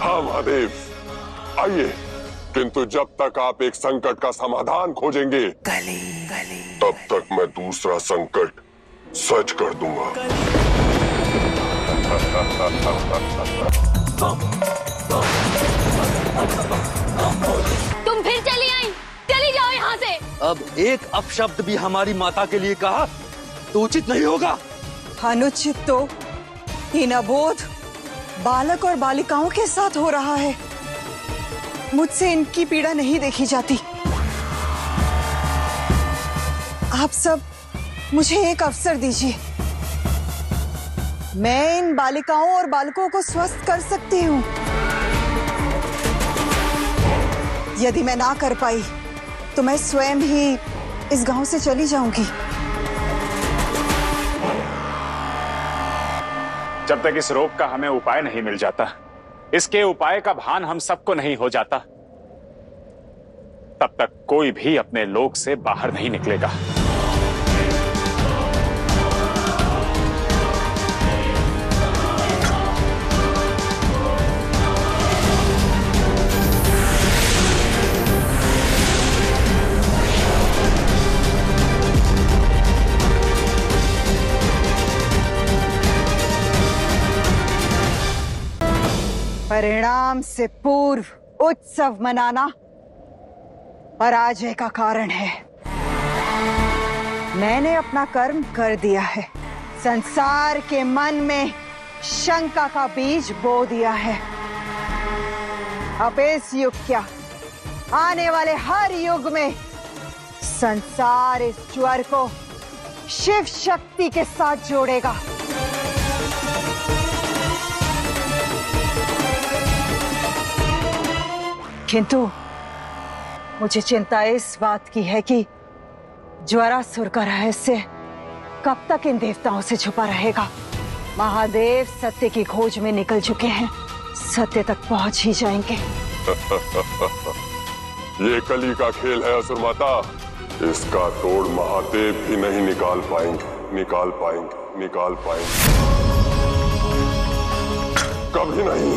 हाँ महादेव, आइए। किंतु जब तक आप एक संकट का समाधान खोजेंगे, तब तक मैं दूसरा संकट सच कर दूंगा। तुम फिर चली आई, चली जाओ यहाँ से। अब एक अपशब्द भी हमारी माता के लिए कहा तो उचित नहीं होगा। अनुचित तो इन अबोध बालक और बालिकाओं के साथ हो रहा है। मुझसे इनकी पीड़ा नहीं देखी जाती। आप सब मुझे एक अवसर दीजिए। मैं इन बालिकाओं और बालकों को स्वस्थ कर सकती हूँ। यदि मैं ना कर पाई तो मैं स्वयं ही इस गांव से चली जाऊंगी। जब तक इस रोग का हमें उपाय नहीं मिल जाता, इसके उपाय का भान हम सबको नहीं हो जाता, तब तक कोई भी अपने लोक से बाहर नहीं निकलेगा। परिणाम से पूर्व उत्सव मनाना पराजय का कारण है। मैंने अपना कर्म कर दिया है। संसार के मन में शंका का बीज बो दिया है। अब इस युग क्या, आने वाले हर युग में संसार इस ज्वर को शिव शक्ति के साथ जोड़ेगा। किंतु मुझे चिंता इस बात की है कि ज्वरासुर का रहस्य कब तक इन देवताओं से छुपा रहेगा। महादेव सत्य की खोज में निकल चुके हैं, सत्य तक पहुंच ही जाएंगे। ये कली का खेल है असुर माता। इसका तोड़ महादेव भी नहीं निकाल पाएंगे। कभी नहीं।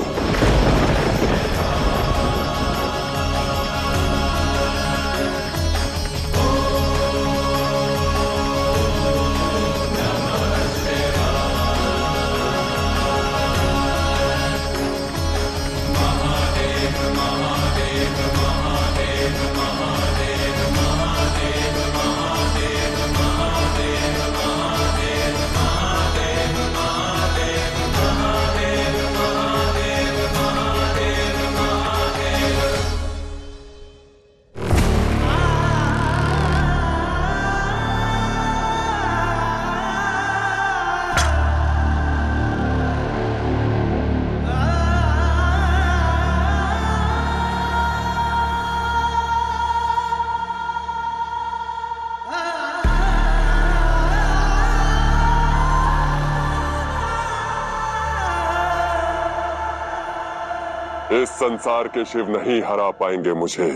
इस संसार के शिव नहीं हरा पाएंगे मुझे।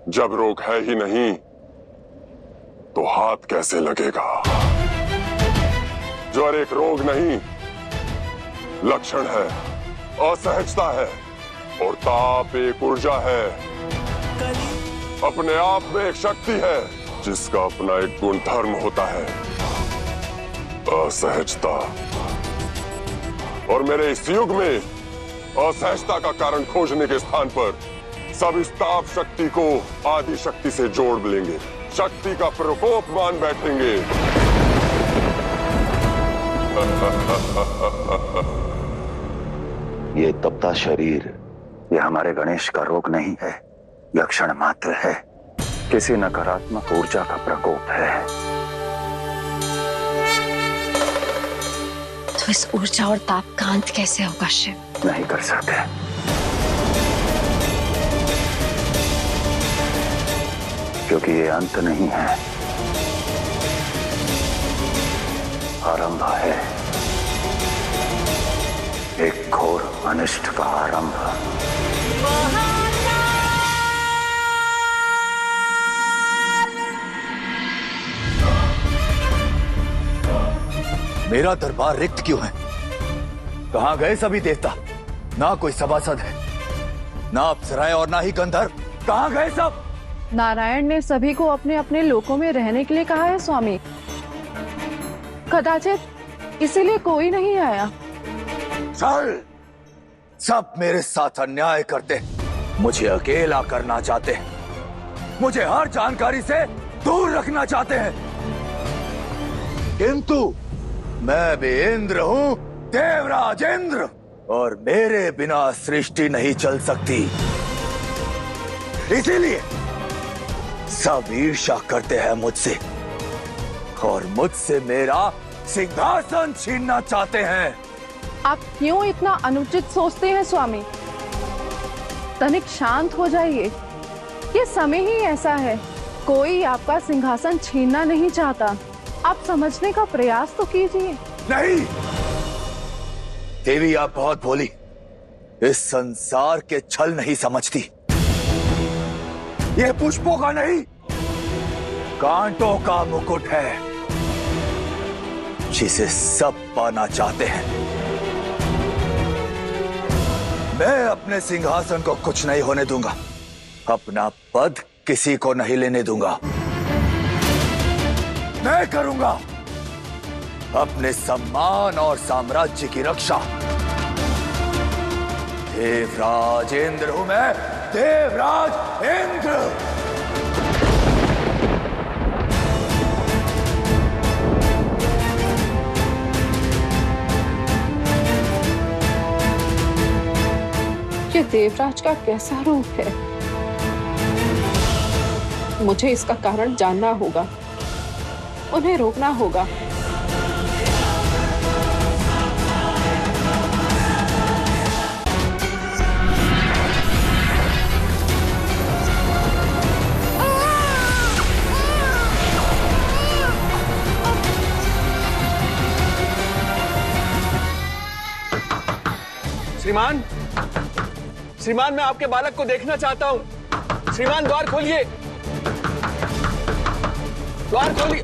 जब रोग है ही नहीं तो हाथ कैसे लगेगा। ज्वर एक रोग नहीं, लक्षण है, असहजता है, और ताप एक ऊर्जा है। अपने आप में एक शक्ति है जिसका अपना एक गुण धर्म होता है, असहजता। और मेरे इस युग में असहजता का कारण खोजने के स्थान पर सब इस ताप शक्ति को आदि शक्ति से जोड़ लेंगे, शक्ति का प्रकोप मान बैठेंगे। ये तपता शरीर, ये हमारे गणेश का रोग नहीं है, लक्षण मात्र है, किसी नकारात्मक ऊर्जा का प्रकोप है। तो इस ऊर्जा और ताप का अंत कैसे होगा शिव? नहीं कर सकते। क्योंकि ये अंत नहीं है, आरंभ है, एक घोर अनिष्ट का आरंभ। मेरा दरबार रिक्त क्यों है? कहां गए सभी देवता? ना कोई सभासद है, ना अप्सराएं और ना ही गंधर्व। कहाँ गए सब? नारायण ने सभी को अपने अपने लोकों में रहने के लिए कहा है स्वामी। कदाचित इसीलिए कोई नहीं आया। चल, सब मेरे साथ अन्याय करते, मुझे अकेला करना चाहते हैं, मुझे हर जानकारी से दूर रखना चाहते हैं। किंतु मैं भी इंद्र हूं, देवराज इंद्र, और मेरे बिना सृष्टि नहीं चल सकती। इसीलिए सब ईर्ष्या करते हैं मुझसे और मुझसे मेरा सिंहासन छीनना चाहते हैं। आप क्यों इतना अनुचित सोचते हैं स्वामी? तनिक शांत हो जाइए। ये समय ही ऐसा है, कोई आपका सिंहासन छीनना नहीं चाहता। आप समझने का प्रयास तो कीजिए। नहीं देवी, आप बहुत भोली, इस संसार के छल नहीं समझती। ये पुष्पों का नहीं, कांटों का मुकुट है, जिसे सब पाना चाहते हैं। मैं अपने सिंहासन को कुछ नहीं होने दूंगा, अपना पद किसी को नहीं लेने दूंगा। मैं करूंगा अपने सम्मान और साम्राज्य की रक्षा। देवराज इंद्र हूं मैं, देवराज इंद्र। ये देवराज का कैसा रूप है? मुझे इसका कारण जानना होगा, उन्हें रोकना होगा। श्रीमान, श्रीमान, मैं आपके बालक को देखना चाहता हूं। श्रीमान, द्वार खोलिए, द्वार खोलिए।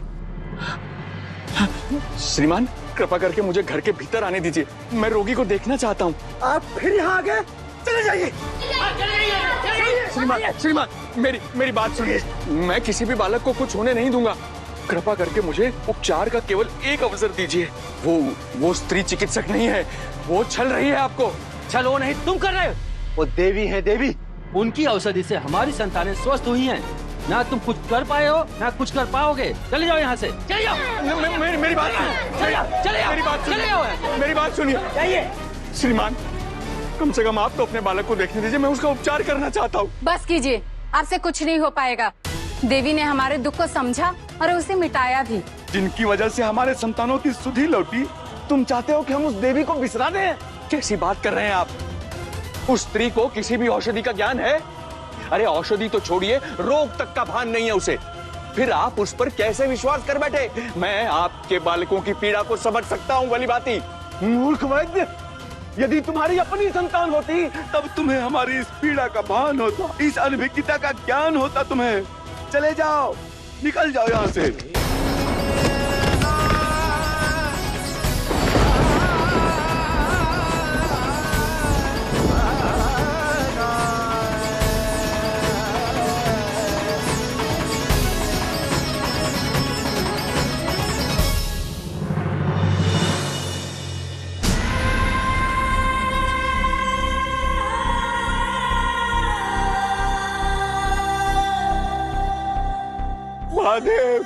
श्रीमान, कृपा करके मुझे घर के भीतर आने दीजिए, मैं रोगी को देखना चाहता हूं। आप फिर यहाँ आ गए? चले जाइए। श्रीमान, श्रीमान, मेरी बात सुनिए। मैं किसी भी बालक को कुछ होने नहीं दूंगा। कृपा करके मुझे उपचार का केवल एक अवसर दीजिए। वो स्त्री चिकित्सक नहीं है, वो छल रही है आपको। छल वो नहीं तुम कर रहे हो। वो देवी है देवी, उनकी औषधि से हमारी संतानें स्वस्थ हुई हैं। ना तुम कुछ कर पाए हो ना कुछ कर पाओगे। चले जाओ यहाँ से, चले जाओ। मेरी बात सुनिए, मेरी बात सुनिए। श्रीमान, कम से कम आप तो अपने बालक को देखने दीजिए, मैं उसका उपचार करना चाहता हूँ। बस कीजिए, आपसे कुछ नहीं हो पाएगा। देवी ने हमारे दुख को समझा और उसे मिटाया भी। जिनकी वजह से हमारे संतानों की सुधि लौटी, तुम चाहते हो कि हम उस देवी को बिसरा दें? कैसी बात कर रहे हैं आप? उस स्त्री को किसी भी औषधि का ज्ञान है? अरे औषधि तो छोड़िए, रोग तक का भान नहीं है उसे। फिर आप उस पर कैसे विश्वास कर बैठे? मैं आपके बालकों की पीड़ा को समझ सकता हूँ भली भांति। मूर्ख वैद्य, यदि तुम्हारी अपनी संतान होती तब तुम्हें हमारी इस पीड़ा का भान होता, इस अनभिज्ञता का ज्ञान होता तुम्हें। चले जाओ, निकल जाओ यहाँ से। महादेव,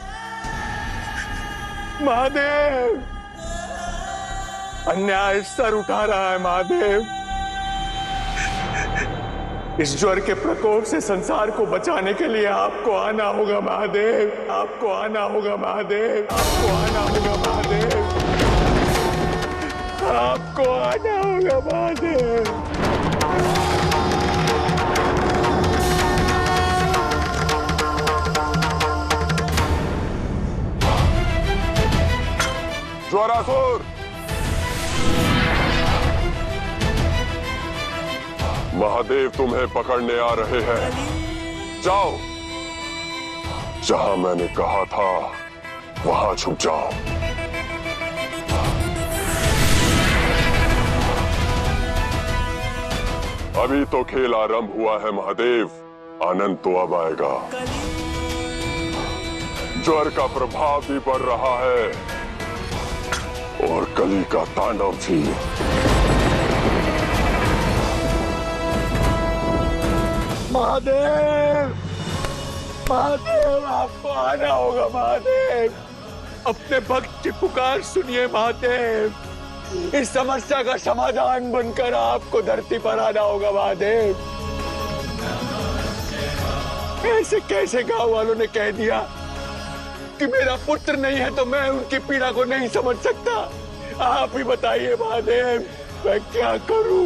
महादेव, अन्याय सर उठा रहा है महादेव। इस ज्वर के प्रकोप से संसार को बचाने के लिए आपको आना होगा महादेव, आपको आना होगा महादेव, आपको आना होगा महादेव, आपको आना होगा महादेव। ज्वरासुर, महादेव तुम्हें पकड़ने आ रहे हैं। जाओ, जहां मैंने कहा था वहां छुप जाओ। अभी तो खेल आरंभ हुआ है महादेव, आनंद तो अब आएगा। ज्वर का प्रभाव भी बढ़ रहा है और कली का तांडव भी। महादेव, महादेव आपको आना होगा महादेव। अपने भक्त की पुकार सुनिए महादेव। इस समस्या का समाधान बनकर आपको धरती पर आना होगा महादेव। ऐसे कैसे गांव वालों ने कह दिया कि मेरा पुत्र नहीं है तो मैं उनकी पीड़ा को नहीं समझ सकता। आप ही बताइए महादेव, मैं क्या करूं?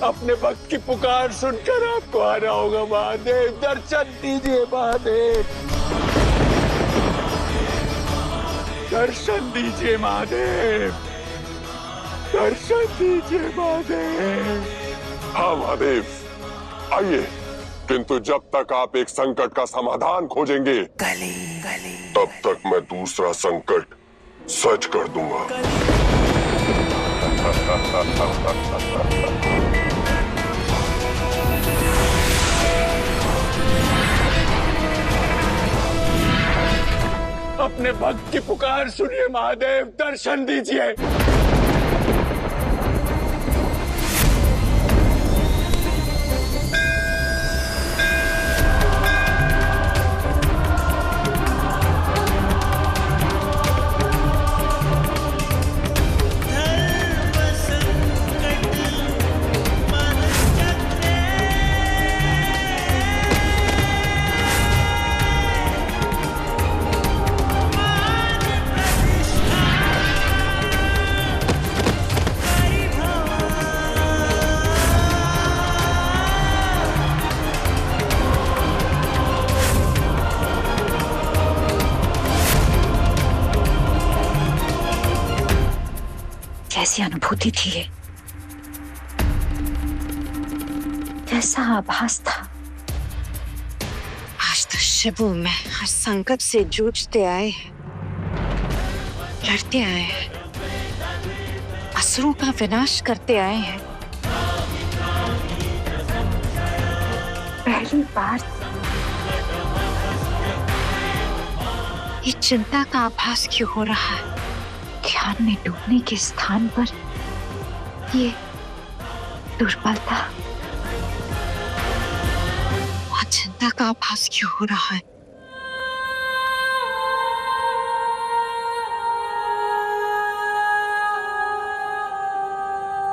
अपने भक्त की पुकार सुनकर आपको आना होगा महादेव। दर्शन दीजिए महादेव, दर्शन दीजिए महादेव, दर्शन दीजिए महादेव। हाँ महादेव, आइए, किंतु जब तक आप एक संकट का समाधान खोजेंगे तब तक मैं दूसरा संकट सच कर दूंगा। अपने भक्त की पुकार सुनिए महादेव, दर्शन दीजिए। कैसी अनुभूति थी ये, कैसा आभास था। आज तो शिवू में हर संकट से जूझते आए हैं, लड़ते आए हैं, असुरों का विनाश करते आए हैं। पहली बार ये चिंता का आभास क्यों हो रहा है? ध्यान में डूबने के स्थान पर ये दुर्बलता और चिंता का आभास क्यों हो रहा है?